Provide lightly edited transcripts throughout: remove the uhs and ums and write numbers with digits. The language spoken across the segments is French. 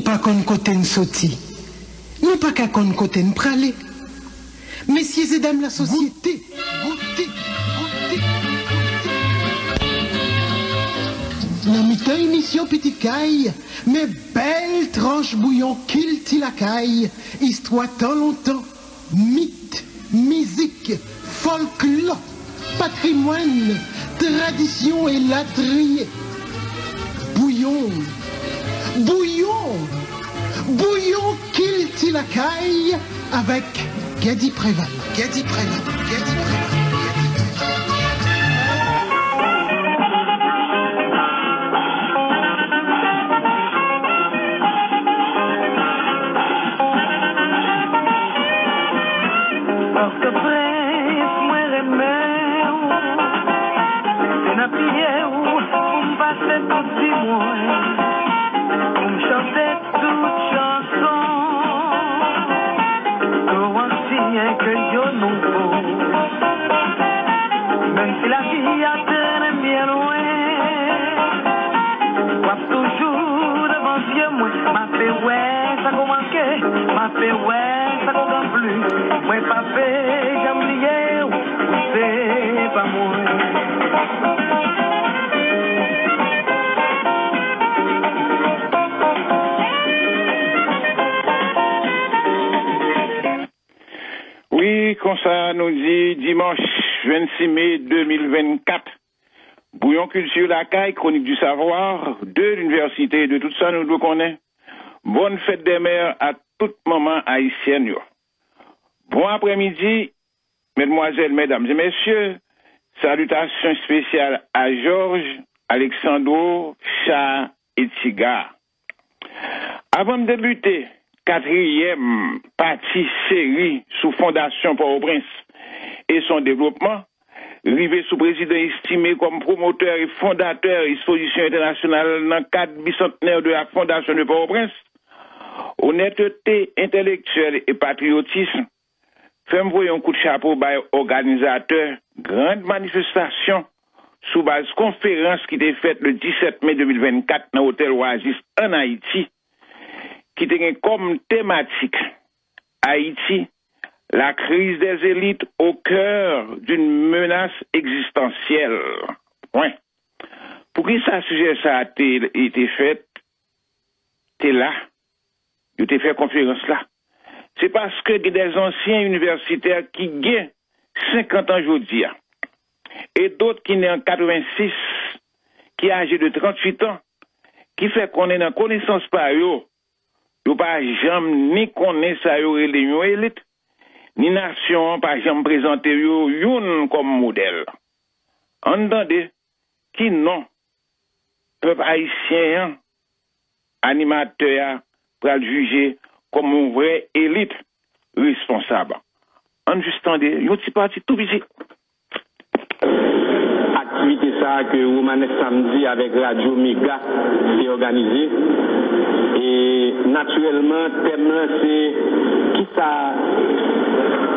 pas qu'on côté ne sauti. Nous pas qu'à qu'on côté ne pralé. Messieurs et dames la société, goûtez. La mi-temps émission Petite Caille, mais belle tranche bouillon qu'il la caille, histoire tant longtemps, mythe, musique, folklore, patrimoine, tradition et latrier. Bouillon qu'il la caille avec Gadi Préval. Oui, comme ça nous dit dimanche 26 mai 2024. Bouillon Culture la caille, chronique du savoir, de l'université, de tout ça nous devons connaître. Bonne fête des mères à tout moment haïtienne. Bon après-midi, mesdemoiselles, mesdames et messieurs. Salutations spéciales à Georges, Alexandro, Chat et Tiga. Avant de débuter, 4e partie série sous Fondation Port-au-Prince et son développement, rivé sous président estimé comme promoteur et fondateur exposition internationale dans le cadre bicentenaire de la Fondation de Port-au-Prince, honnêteté intellectuelle et patriotisme, fait m'envoyer un coup de chapeau par organisateur, grande manifestation sous base conférence qui était faite le 17 mai 2024 dans l'hôtel Oasis en Haïti, qui était comme thématique Haïti, la crise des élites au cœur d'une menace existentielle. Ouais. Pour qui ça sujet ça a été fait, t'es là, tu t'es fait conférence là. C'est parce que des anciens universitaires qui gagnent 50 ans aujourd'hui, et d'autres qui naissent en 86, qui âgés de 38 ans, qui fait qu'on est dans connaissance par eux, nous pas jamais ni connaître ça les élites, ni nation pas jamais présenter youn comme modèle. Entendez, qui non, peuple haïtien, animateur, pour le juger comme une vraie élite responsable. En juste entendez, yon petit parti tout petit. Activité ça que Romanes samedi avec Radio Méga s'est organisé. Et naturellement, thème là c'est qui ça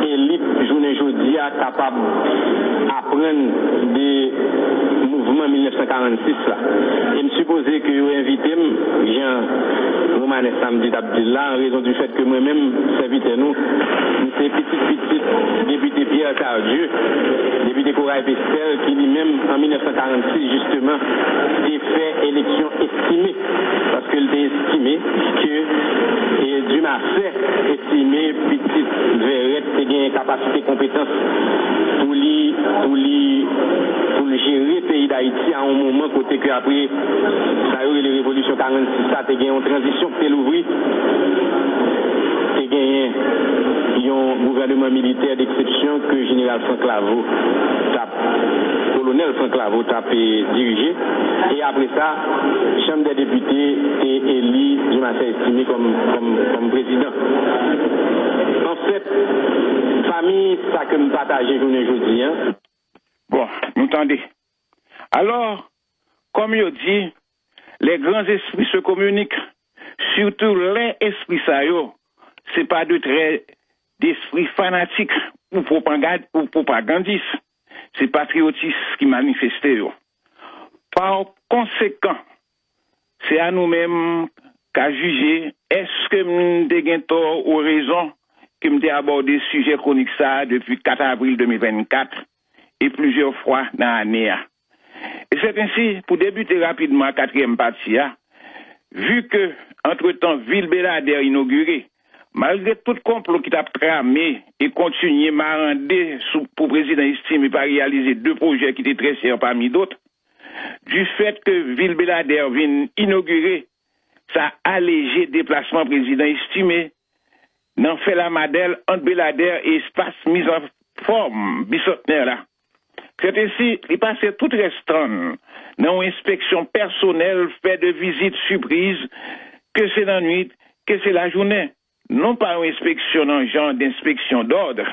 élite journée aujourd'hui capable d'apprendre des mouvements 1946 là. Et me supposé que vous invitez Jean Romanes samedi d'Abdillah en raison du fait que moi-même serviteur nous c'est petit député Pierre Cardieu, député Corail Pestel qui lui-même en 1946 justement a fait élection estimée parce qu'il était estimé que et Dieu m'a fait estimer petite Verrette qui a une capacité compétence pour gérer le pays d'Haïti à un moment côté que après ça a eu les révolutions 46 ça a eu une transition qui l'ouvrir et gagné un gouvernement militaire d'exception que le général Franck Lavo colonel Franck Lavo a dirigé et après ça Chambre des députés est élu je m'ai estimé comme président. En fait, famille, ça que nous partageons aujourd'hui. Bon, nous entendez. Alors, comme je dis, les grands esprits se communiquent, surtout les esprits ça c'est pas de trait d'esprit fanatique ou propagandiste, c'est patriotisme qui manifeste. Par conséquent, c'est à nous-mêmes qu'à juger est-ce que m'te tort ou raison que m'te abordé sujet chronique ça depuis 4 avril 2024 et plusieurs fois dans l'année. Et c'est ainsi, pour débuter rapidement la 4e partie, vu que, entre-temps, Ville Belader inauguré, malgré tout complot qui t'a tramé et continué marandé pour président estimé par réaliser 2 projets qui étaient très chers parmi d'autres, du fait que Ville Belader vient inaugurer, ça a allégé déplacement président estimé, n'en fait la Madel entre Belader et espace mis en forme bicentenaire là. C'est ainsi, il passait tout restant dans une inspection personnelle fait de visites surprises, que c'est la nuit, que c'est la journée. Non pas une inspection en genre d'inspection d'ordre,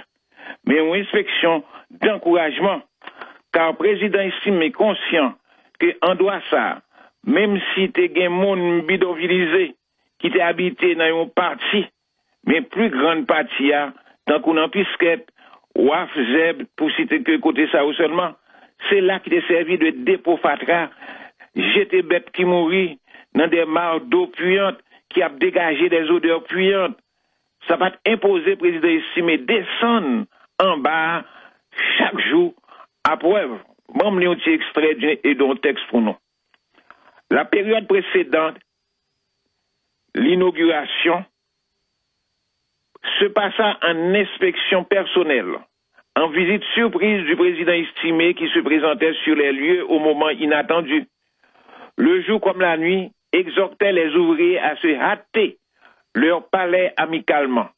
mais une inspection d'encouragement. Car le président estime conscient que en doit ça, même si tu es un monde bidonvillisé qui t'est habité dans une partie, mais plus grande partie, tant qu'on en pisquette, Waf Zeb, pour citer que côté ça ou seulement, c'est là qui t'est servi de dépôt fatra, jeter bête qui mourit dans des mares d'eau puante qui a dégagé des odeurs puantes. Ça va imposer, président estimé, descendre en bas chaque jour à preuve. Bon, un petit extrait et d'un texte pour nous. La période précédente, l'inauguration, se passa en inspection personnelle, en visite surprise du président estimé qui se présentait sur les lieux au moment inattendu. Le jour comme la nuit, exhortait les ouvriers à se hâter leur palais amicalement.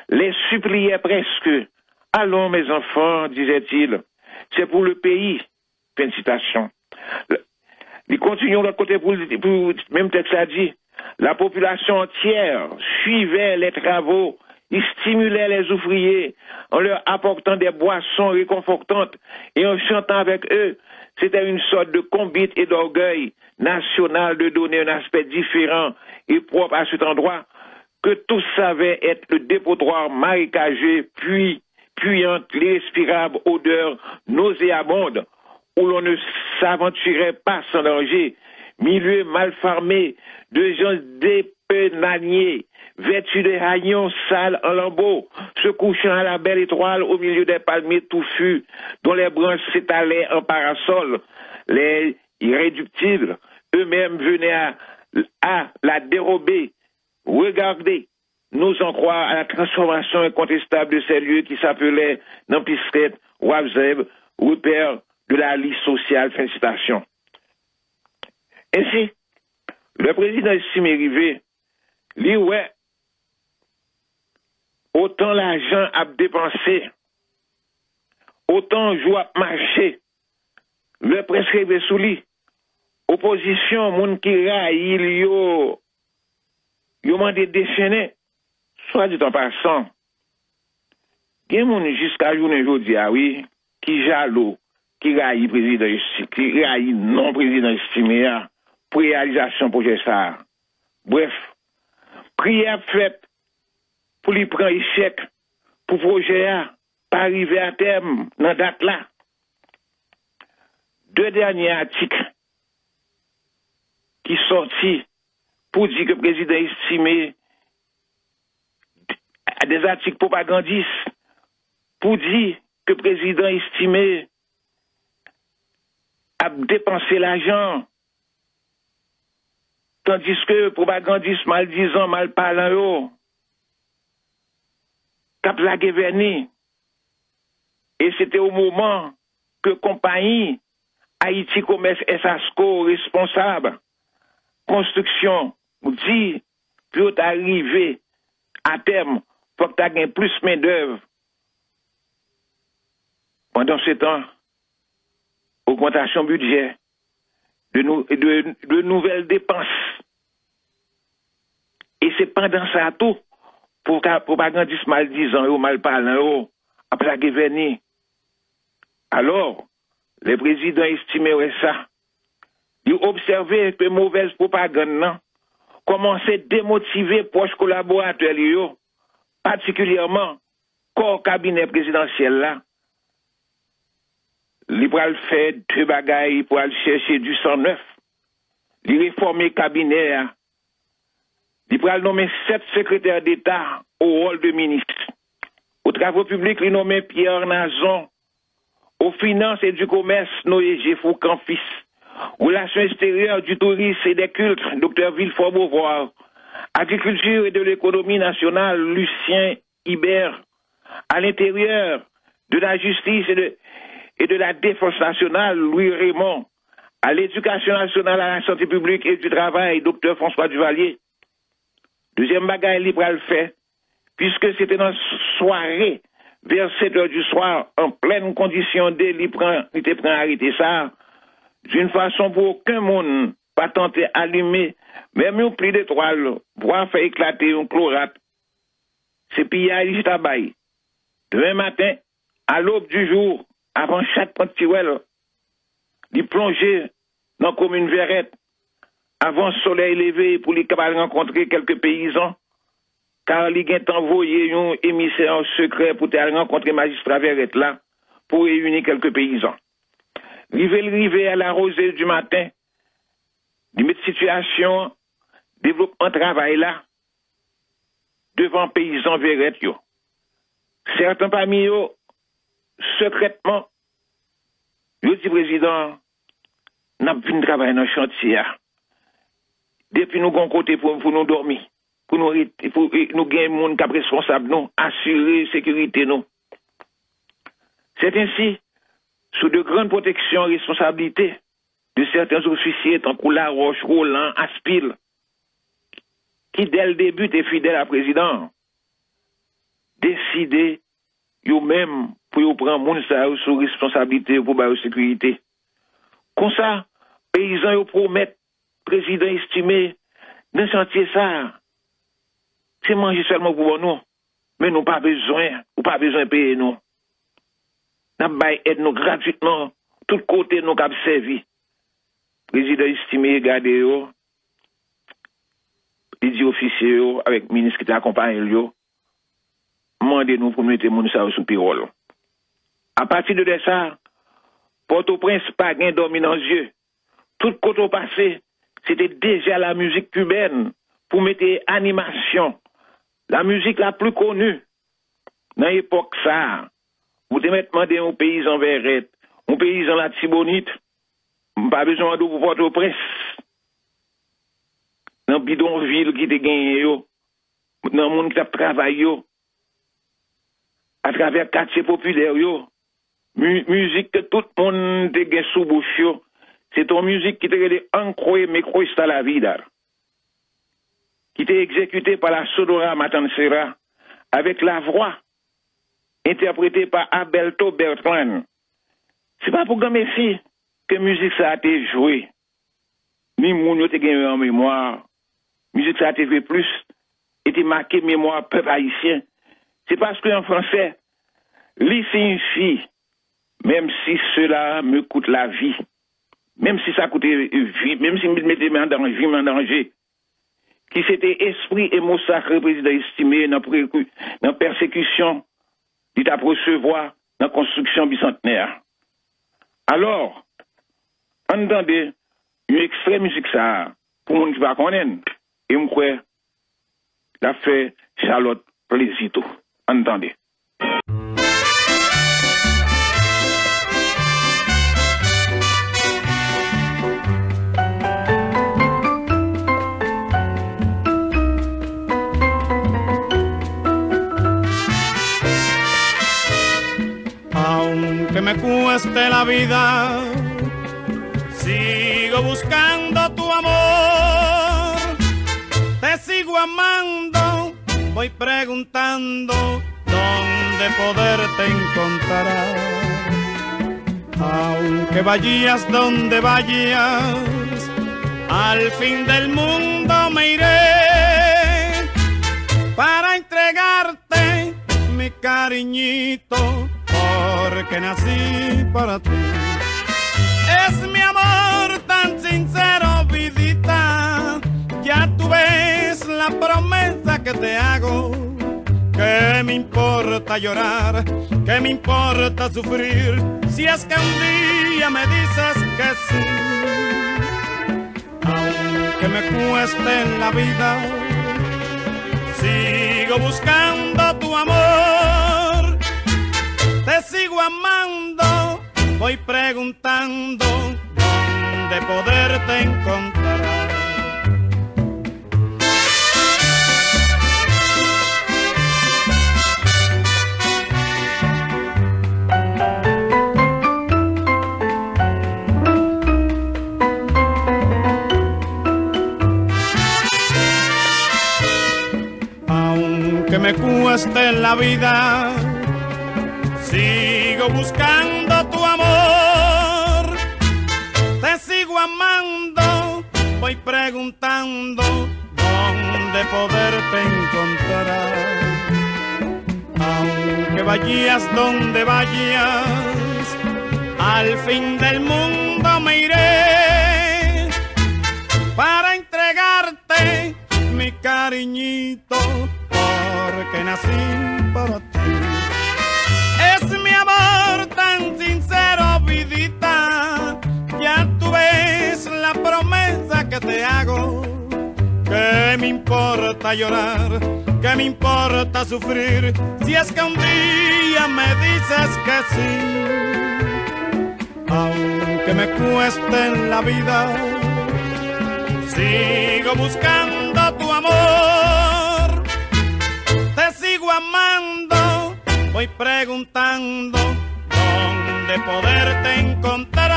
Les suppliait presque. « Allons, mes enfants, disait-il, c'est pour le pays. » Fin de citation. Nous continuons de l'autre côté pour même texte a dit. La population entière suivait les travaux, il stimulait les ouvriers en leur apportant des boissons réconfortantes et en chantant avec eux. C'était une sorte de combite et d'orgueil national de donner un aspect différent et propre à cet endroit que tous savaient être le dépotoir marécageux, puante, l'irrespirable odeur nauséabonde où l'on ne s'aventurait pas sans danger, milieu mal farmé de gens dépenaniers, vêtus de haillons sales en lambeaux, se couchant à la belle étoile au milieu des palmiers touffus, dont les branches s'étalaient en parasol. Les irréductibles, eux-mêmes venaient à la dérober. Regardez, nous en croire à la transformation incontestable de ces lieux qui s'appelaient Nampisket, Wavzeb, repère de la liste sociale, fin de citation. Ainsi, le président estimé rivé, lui, ouais, autant l'argent à dépenser, autant joie à marcher, le prescrivé sous lui, opposition, moun qui raille, yo mandé déchaîner, soit dit en passant, gen moun jusqu'à journée aujourd'hui, oui, qui jaloux, qui raille président, qui raille non président estimé, pour réalisation projet ça. Bref, prière faite pour lui prendre échec, pour projet pas arriver à terme dans date là. 2 derniers articles qui sortis pour dire que le président estimé des articles propagandistes pour dire que le président estimé a dépensé l'argent, tandis que propagandistes maldisant, mal parlant, cap la venu. Et c'était au moment que compagnie Haïti Commerce SASCO responsable construction dit peut arriver à terme pour que tu aies plus main d'œuvre. Pendant ce temps, augmentation budget, de nouvelles dépenses. Et c'est pendant ça tout pour propagandistes maldisant ou mal parlant à plaquer venir. Alors, les présidents estimaient ça. Ils observaient que mauvaise propagande commençait à démotiver proches collaborateurs, particulièrement corps cabinet présidentiel là. Ils vont faire 2 bagailles pour aller chercher du 109. Ils réformer cabinet. Il pourra nommer 7 secrétaires d'État au rôle de ministre. Aux travaux publics, il nommé Pierre Nazon. Aux finances et du commerce, Noé G. Foucan-Fils. Relations extérieures, du tourisme et des cultes, Dr. Villefort-Beauvoir. Agriculture et de l'économie nationale, Lucien Hibert. À l'intérieur, de la justice et de la défense nationale, Louis Raymond. À l'éducation nationale, à la santé publique et du travail, Dr. François Duvalier. Deuxième bagaille, il le fait, puisque c'était dans la soirée, vers 7 heures du soir, en pleine condition il était prêt à arrêter ça, d'une façon pour aucun monde, pas tenter allumer, même un pli d'étoile, pour faire éclater un chlorate. C'est pillage, il tabaye. Demain matin, à l'aube du jour, avant chaque petit well, il plongeait dans la commune Verrette, avant le soleil levé pour les capables rencontrer quelques paysans, car il a envoyé un émissaire secret pour aller rencontrer magistrat Verrette là, pour réunir quelques paysans. Rivé à la rosée du matin, il met situation, développement travail là, devant paysans Verrette yo. Certains parmi eux, secrètement, yo dit président, n'a pas de travail dans le chantier. Depuis nous avons côté pour nous dormir, pour nous gagner monde qui est responsable, nous, assurer la sécurité. Nous. C'est ainsi, sous de grandes protections et responsabilités de certains officiers, tant que La Roche, Roland, Aspil, qui dès le début étaient fidèles à la président, décider eux-mêmes pour prendre monde sous responsabilité pour la sécurité. Comme ça, paysans ils promettent, président estimé, dans chantier ça, c'est manger seulement pour nous, mais nous pas besoin, ou pas besoin de payer nous. Nous aide nous gratuitement, tout côté nous cap servi. Président estimé, regardez yo, il dit officier avec ministre qui t'accompagne yo, demandez-nous pour mettre moun ça sous payroll. À partir de ça, Port-au-Prince pas gain dormi dans les yeux. Tout côté passé, c'était déjà la musique cubaine pour mettre animation. La musique la plus connue dans l'époque ça. Vous devez demander un paysan Verrette, un paysan la Tibonite, pas besoin de Port-au-Prince. Dans bidonville qui te gagné yo, dans le monde qui travaille yo, à travers quartier populaire yo, musique que tout le monde te gagne sous bouche yo, c'est ton musique qui te relève ancré mais croista la vida, qui était exécutée par la Sonora Matancera avec la voix interprétée par Abelto Bertrand. C'est pas pour gagner ici que musique ça a été jouée. Ni moun yo te gagné en mémoire. Musique ça a été fait plus, était marqué mémoire peuple haïtien. C'est parce qu'en français, li signifie, même si cela me coûte la vie, même si ça coûte vie, même si me mettait en danger, qui c'était esprit et mot sacré président estimé dans persécution, dit à recevoir dans construction bicentenaire. Alors, entendez, une extrait musique ça, pour moun qui va connaître, et m'croire, la fait Charlotte Plésito. Entendez. Aunque me cueste la vida, sigo buscando tu amor, te sigo amando, voy preguntando dónde poderte encontrar. Aunque vayas donde vayas, al fin del mundo me iré para entregarte mi cariñito, porque nací para ti. Es mi amor tan sincero, vidita, ya tú ves la promesa que te hago. ¿Qué me importa llorar? ¿Qué me importa sufrir? Si es que un día me dices que sí. Aunque me cueste en la vida, Sigo buscando tu amor, te sigo amando, voy preguntando dónde poderte encontrar. Que me cueste la vida, sigo buscando tu amor, te sigo amando, voy preguntando dónde poderte encontrar. Aunque vayas donde vayas, al fin del mundo me iré para entregarte mi cariñito, porque nací para ti. Es mi amor tan sincero, vidita, ya tú ves la promesa que te hago. ¿Qué me importa llorar? ¿Qué me importa sufrir? Si es que un día me dices que sí. Aunque me cueste la vida, sigo buscando tu amor, te sigo amando, voy preguntando dónde poderte encontrar.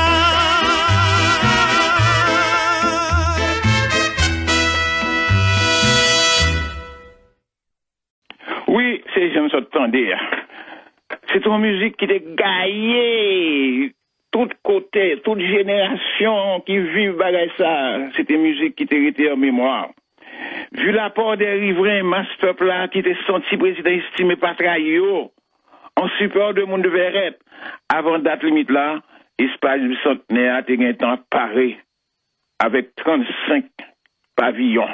Oui, c'est j'aime ça t'entendre. C'est une musique qui est gaillée, tout côté, toute génération qui vit bagay ça. C'est une musique qui t'est restée en mémoire. Vu l'apport des riverains, masse peuple là, qui t'est senti président estimé pas trahi, en support de monde de Verrette, avant date limite là, espace du centenaire a été un temps paré, avec 35 pavillons.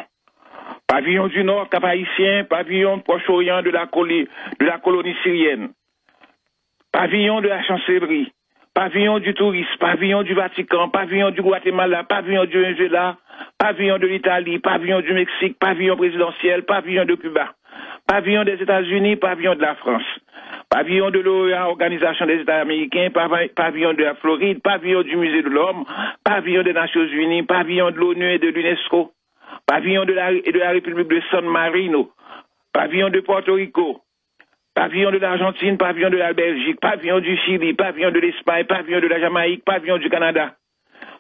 Pavillon du Nord, Cap-Haïtien, pavillon Proche-Orient de la colonie syrienne, pavillon de la chancellerie, pavillon du tourisme, pavillon du Vatican, pavillon du Guatemala, pavillon du Venezuela, pavillon de l'Italie, pavillon du Mexique, pavillon présidentiel, pavillon de Cuba, pavillon des États-Unis, pavillon de la France, pavillon de l'OEA, Organisation des États américains, pavillon de la Floride, pavillon du Musée de l'Homme, pavillon des Nations Unies, pavillon de l'ONU et de l'UNESCO, pavillon de la République de San Marino, pavillon de Porto Rico, pavillon de l'Argentine, pavillon de la Belgique, pavillon du Chili, pavillon de l'Espagne, pavillon de la Jamaïque, pavillon du Canada,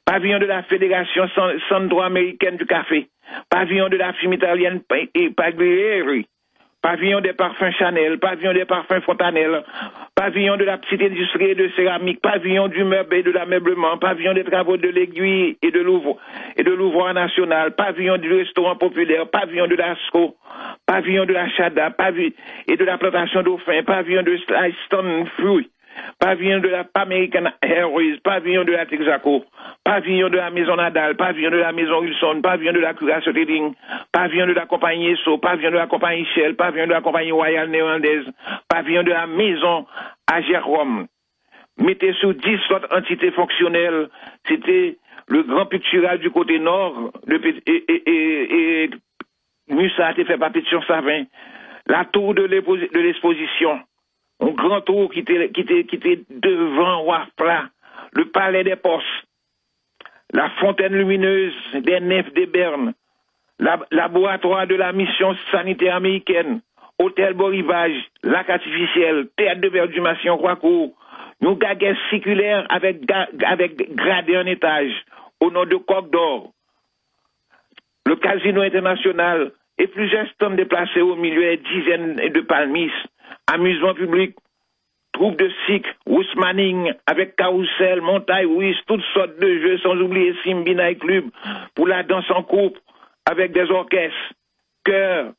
pavillon de la Fédération centro-américaine du café, pavillon de la firme italienne Paglieri, pavillon des parfums Chanel, pavillon des parfums Fontanelle, pavillon de la petite industrie de céramique, pavillon du meuble et de l'ameublement, pavillon des travaux de l'Aiguille et de l'Ouvroir national, pavillon du restaurant populaire, pavillon de l'ASCO, pavillon de la Chada, pavillon et de la plantation dauphins, pavillon de Stone Fruit, pavillon de la American Airways, pavillon de la Texaco, pavillon de la Maison Nadal, pavillon de la Maison Wilson, pavillon de la Curation Trading, pavillon de la compagnie ESSO, pavillon de la compagnie Shell, pavillon de la compagnie Royale Néerlandaise, pavillon de la Maison Agerom. Mettez sous 10 autres entités fonctionnelles, c'était le Grand Pictural du côté nord, et Musa a été fait par Pétion Savin, la tour de l'exposition, un grand tour qui était devant Wafla, le palais des Postes, la fontaine lumineuse des nefs des Bernes, laboratoire de la mission sanitaire américaine, hôtel Beau Rivage, lac artificiel, théâtre de Verdumation Croix-Court, nous gaguets circulaires avec gradé en étage, au nom de Coq d'Or, le casino international et plusieurs stands déplacés au milieu des dizaines de palmistes, amusement public, troupe de cycle, Rousse Manning, avec carrousel, montagne russe, toutes sortes de jeux, sans oublier Simbi Night Club, pour la danse en couple, avec des orchestres, chœurs,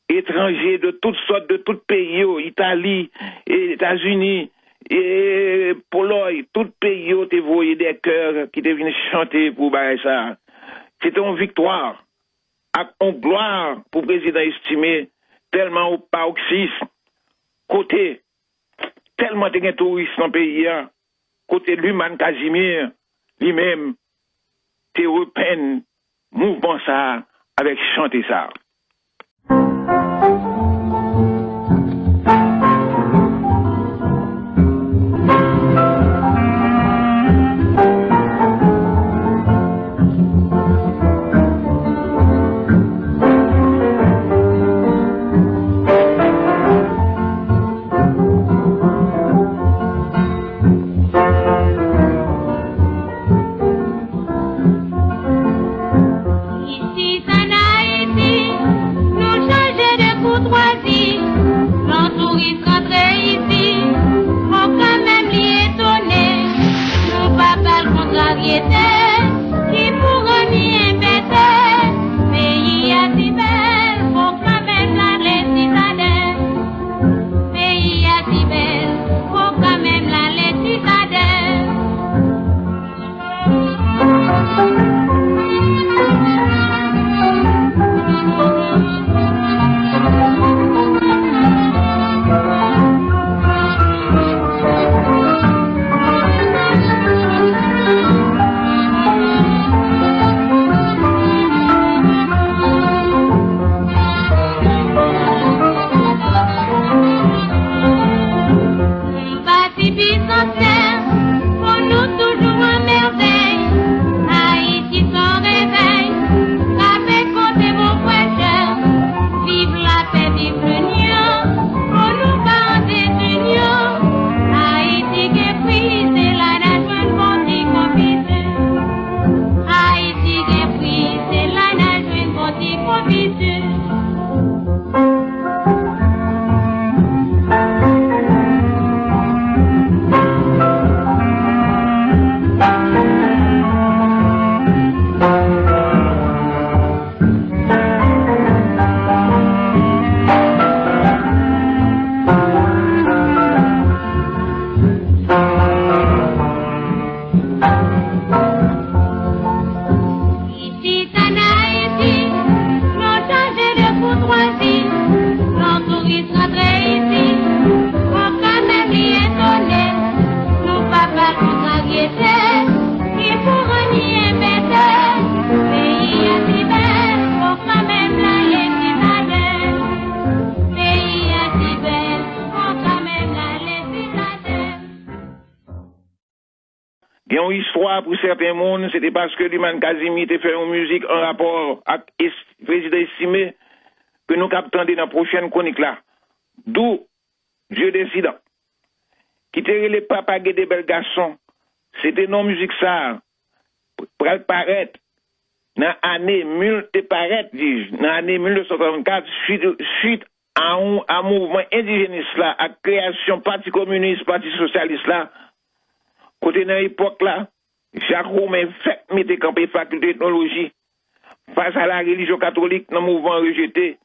étrangers de toutes sortes, de tout pays, Italie, et États-Unis, et Pologne, tout pays, t'es voyé des chœurs qui te viennent chanter pour ça. C'était une victoire, une gloire pour le président estimé, tellement au paroxysme, côté, tellement de touristes dans le pays, côté Luman Casimir, lui-même, t'es repeint mouvement ça, avec chanter ça. ça, pour certains mondes, c'était parce que Luman Kazimi était fait une musique en rapport avec le président estimé que nous captons dans la prochaine chronique là. D'où Dieu décidant. Qui était les papas des belles garçons. C'était non musique ça. Pour paraître. Dans l'année 1934, suite à un mouvement indigéniste là, à création parti communiste, parti socialiste là, côté dans l'époque là, Jacques Romain fait mettre campé faculté de technologie face à la religion catholique dans le mouvement rejeté,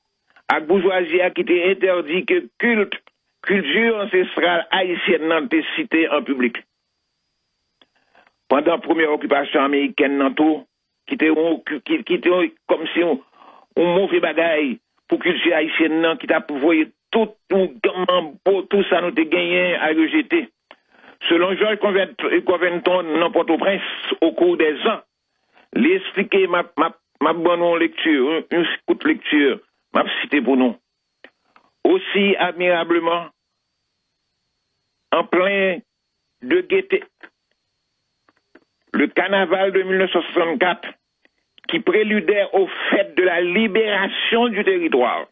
à bourgeoisie qui était interdit que culture ancestrale haïtienne n'a été citée en public. Pendant la première occupation américaine dans tout, qui était comme si on mauvais bagaille pour culture haïtienne qui t'a pouvoyé tout ça nous a gagné à rejeter. Selon Georges Covington dans Port-au-Prince au cours des ans, l'expliquer ma bonne lecture, une courte lecture, m'a cité pour nous. Aussi admirablement, en plein de gaieté, le carnaval de 1964, qui préludait au fait de la libération du territoire.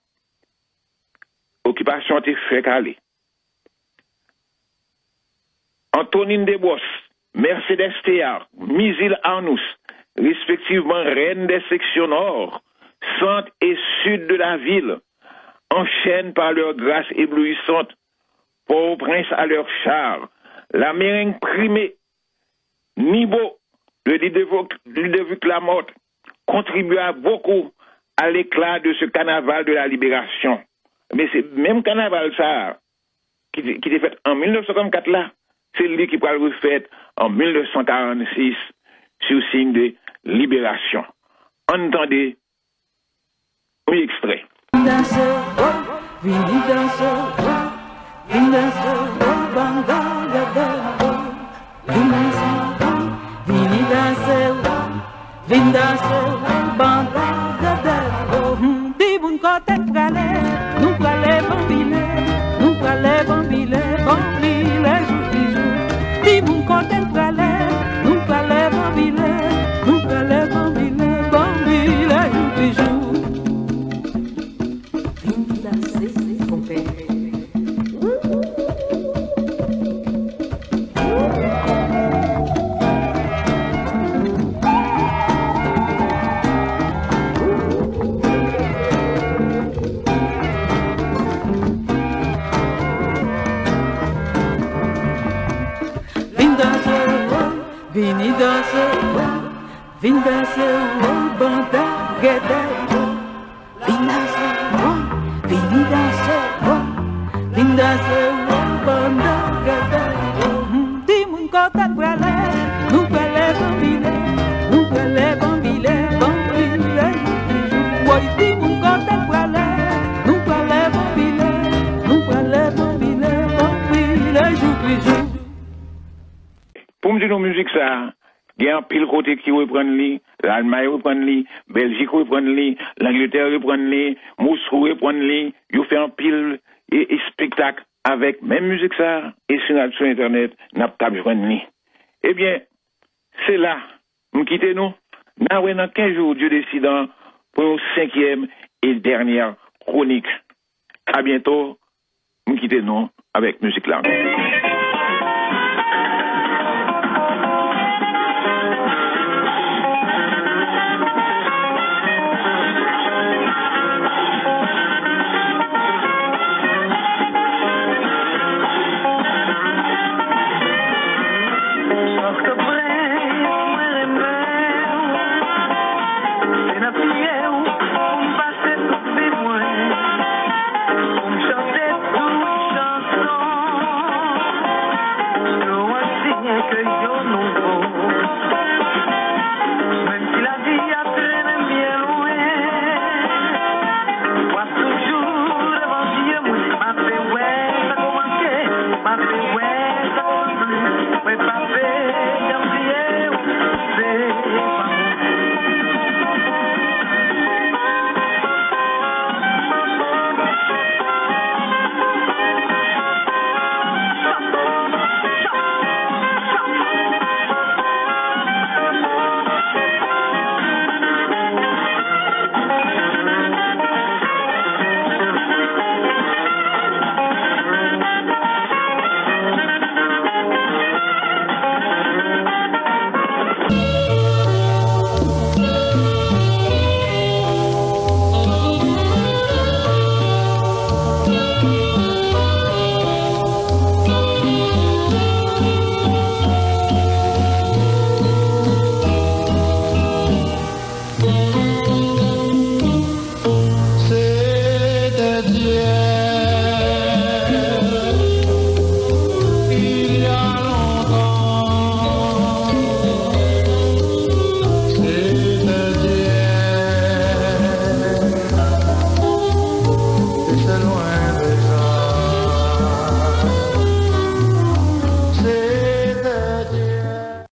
Occupation était fait caler. Antonine Desbosses, Mercedes Théard, Misil Arnous, respectivement reines des sections nord, centre et sud de la ville, enchaînent par leur grâce éblouissante, Port-au-Prince à leur char, la méringue primée, Nibo, le Ludovic Lamotte, contribua beaucoup à l'éclat de ce carnaval de la libération. Mais c'est même carnaval ça, qui était fait en 1944 là, c'est lui qui va le refaire en 1946 sur signe de libération. Entendez, oui, extrait. Pour me dire nos musiques ça, il y a un pile côté qui reprend li, l'Allemagne reprend li, Belgique reprend li, l'Angleterre reprend li, Moscou reprend li, ils fait un pile et spectacle avec même musique ça et sur internet n'a pas joindre li. Eh bien, c'est là, nous quittons nous. Dans 15 jours, Dieu décidant pour une 5e et dernière chronique. À bientôt, nous quittons nous avec musique là.